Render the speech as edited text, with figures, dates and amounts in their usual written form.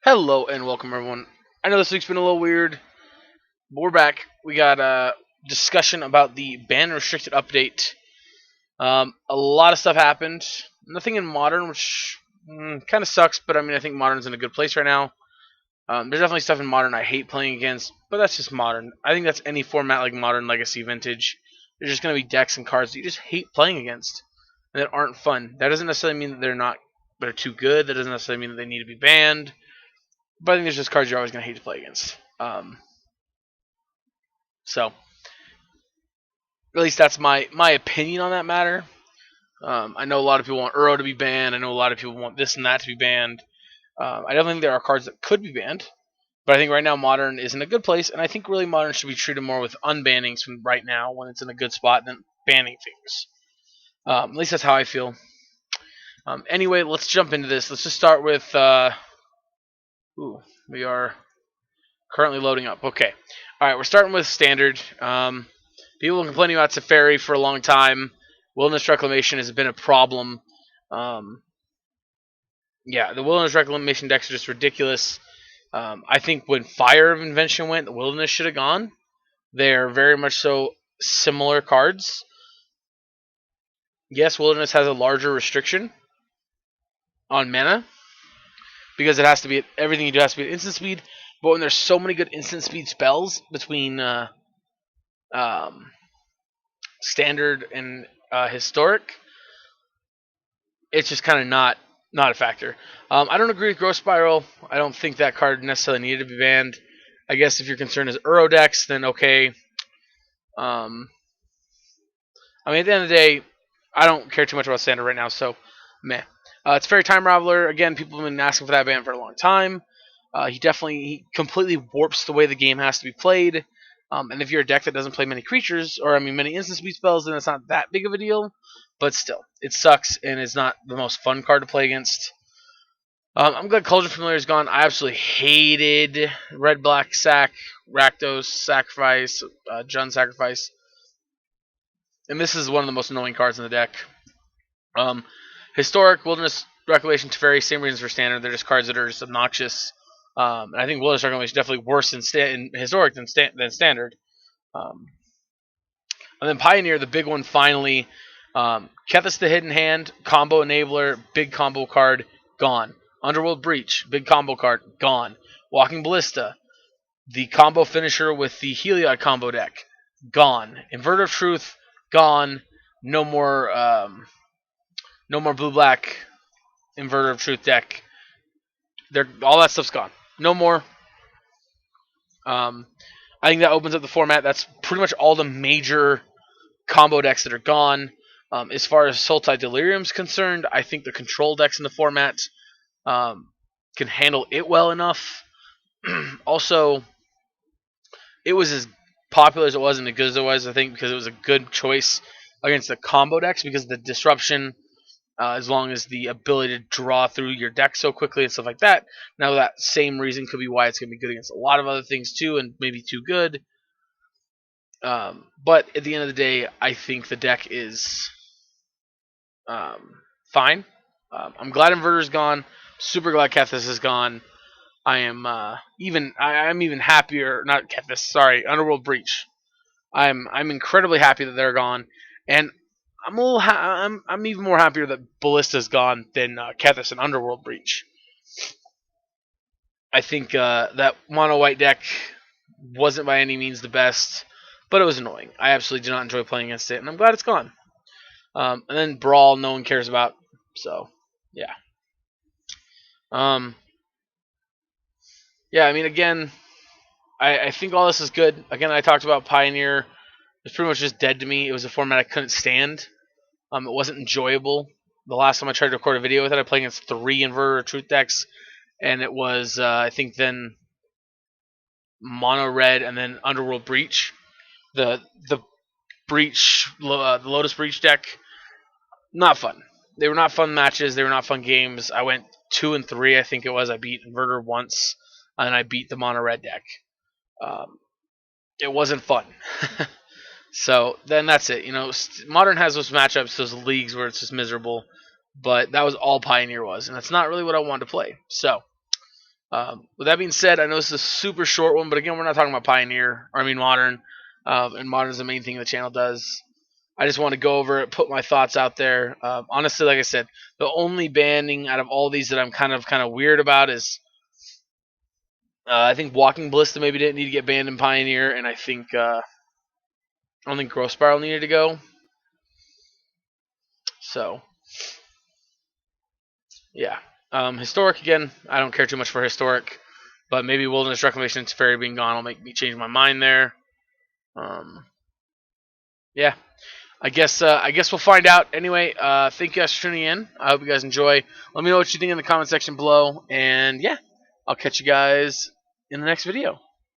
Hello and welcome everyone. I know this week's been a little weird, but we're back. We got a discussion about the ban restricted update. A lot of stuff happened. Nothing in modern, which kind of sucks, but I mean I think modern's in a good place right now. There's definitely stuff in modern I hate playing against, but that's just modern. I think that's any format like modern, legacy, vintage. There's just gonna be decks and cards that you just hate playing against and that aren't fun. That doesn't necessarily mean that they're too good. That doesn't necessarily mean that they need to be banned. But I think there's just cards you're always going to hate to play against. So, at least that's my opinion on that matter. I know a lot of people want Uro to be banned. I know a lot of people want this and that to be banned. I definitely think there are cards that could be banned. But I think right now Modern is in a good place, and I think really Modern should be treated more with unbannings from right now when it's in a good spot than banning things. At least that's how I feel. Anyway, let's jump into this. Let's just start with. We are currently loading up. Okay. All right, we're starting with standard. People have been complaining about Safari for a long time. Wilderness Reclamation has been a problem. Um, yeah, the Wilderness Reclamation decks are just ridiculous. I think when Fire of Invention went, the Wilderness should have gone. They're very much so similar cards. Yes, Wilderness has a larger restriction on mana because it has to be everything you do has to be at instant speed. But when there's so many good instant speed spells between um, standard and historic, it's just kind of not a factor. I don't agree with Growth Spiral. I don't think that card necessarily needed to be banned. I guess if your concern is Eurodex, then okay. I mean, at the end of the day, I don't care too much about standard right now, so meh. It's Fairy Time Raveler. Again, people have been asking for that ban for a long time. He completely warps the way the game has to be played. And if you're a deck that doesn't play many creatures, or I mean many instant speed spells, then it's not that big of a deal. But still, it sucks and it's not the most fun card to play against. I'm glad Cauldron Familiar is gone. I absolutely hated Red Black Sack, Rakdos Sacrifice, Jund Sacrifice, and this is one of the most annoying cards in the deck. Historic, Wilderness Reclamation, Teferi, same reasons for standard. They're just cards that are just obnoxious. And I think Wilderness Reclamation is definitely worse in Historic than standard. Um, and then Pioneer, the big one finally. Kethis the Hidden Hand, combo enabler, big combo card, gone. Underworld Breach, big combo card, gone. Walking Ballista, the combo finisher with the Heliod combo deck, gone. Inverter of Truth, gone. No more blue black Inverter of Truth deck. All that stuff's gone. No more. I think that opens up the format. That's pretty much all the major combo decks that are gone. As far as Sultai Delirium's concerned, I think the control decks in the format can handle it well enough. Also, it was as popular as it was and as good as it was, I think, because it was a good choice against the combo decks because of the disruption, as long as the ability to draw through your deck so quickly and stuff like that. Now, that same reason could be why it's going to be good against a lot of other things too, and maybe too good. But at the end of the day, I think the deck is fine. I'm glad Inverter's gone. Super glad Kethis is gone. I am I'm even happier. Not Kethis, sorry, Underworld Breach. I'm incredibly happy that they're gone, and I'm even more happier that Ballista's gone than Kethis and Underworld Breach. I think that mono white deck wasn't by any means the best, but it was annoying. I absolutely did not enjoy playing against it, and I'm glad it's gone. And then Brawl, no one cares about, so yeah. Yeah, I mean, again, I think all this is good. Again, I talked about Pioneer. It's pretty much just dead to me. It was a format I couldn't stand. It wasn't enjoyable. The last time I tried to record a video with it, I played against 3 Inverter Truth decks, and it was, I think, then Mono Red and then Underworld Breach. The Breach, the Lotus Breach deck, not fun. They were not fun matches. They were not fun games. I went 2-3, I think it was. I beat Inverter once, and I beat the Mono Red deck. It wasn't fun. So then that's it. Modern has those matchups, those leagues where it's just miserable, but that was all Pioneer was, and that's not really what I wanted to play. So With that being said, I know this is a super short one, but again, we're not talking about Pioneer, or I mean Modern, and Modern is the main thing the channel does. I just want to go over it, put my thoughts out there. Honestly, like I said, the only banning out of all these that I'm kind of weird about is I think Walking Ballista maybe didn't need to get banned in Pioneer, and I don't think Growth Spiral needed to go. So yeah, Historic again. I don't care too much for Historic, but maybe Wilderness Reclamation and Teferi being gone will make me change my mind there. Yeah, I guess we'll find out. Anyway, thank you guys for tuning in. I hope you guys enjoy. Let me know what you think in the comment section below, and yeah, I'll catch you guys in the next video.